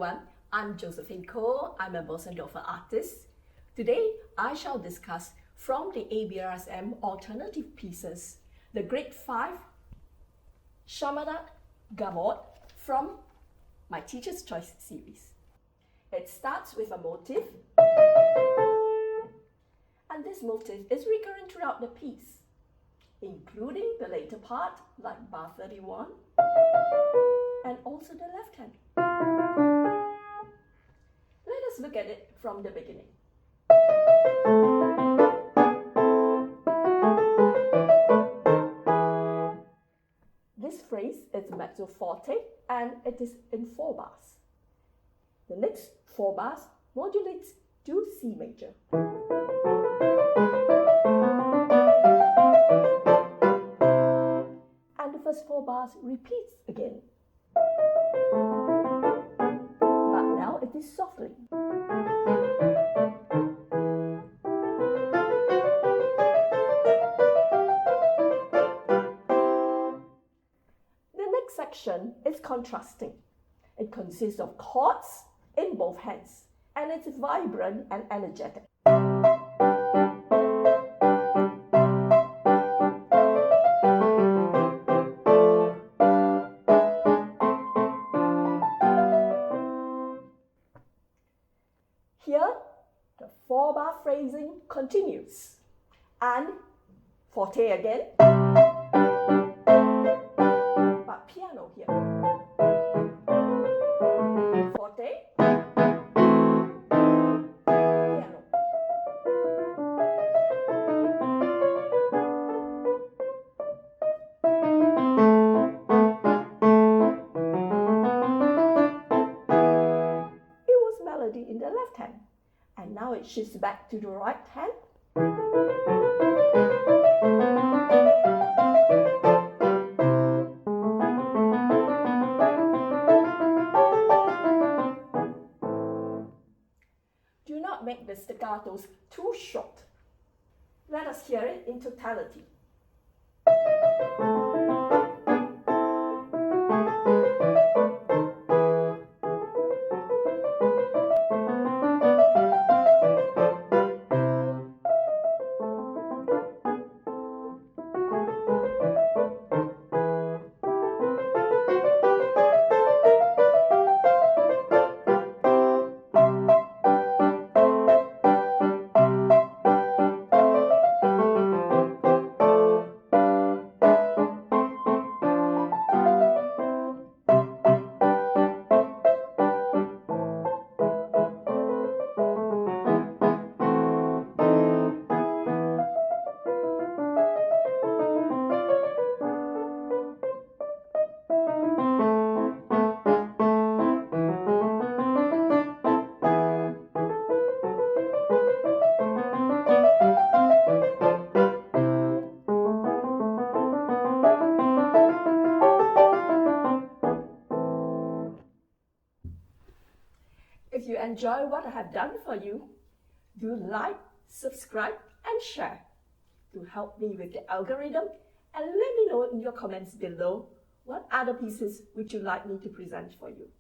everyone, I'm Josephine Koh. I'm a Bosendorfer artist. Today, I shall discuss from the ABRSM alternative pieces, the Grade 5 Chaminade Gavotte from my Teacher's Choice series. It starts with a motif, and this motif is recurrent throughout the piece, including the later part like bar 31 and also the left hand. Let us look at it from the beginning. This phrase is mezzo forte and it is in 4 bars. The next 4 bars modulates to C major. And the first 4 bars repeats again. But now it is softly. The next section is contrasting. It consists of chords in both hands, and it's vibrant and energetic. Here, the 4-bar phrasing continues, and forte again, but piano here. Forte, piano. It was melody in the left hand, and now it shifts back to the right hand. Do not make the staccatos too short. Let us hear it in totality. If you enjoy what I have done for you, do like, subscribe, and share to help me with the algorithm, and let me know in your comments below what other pieces would you like me to present for you.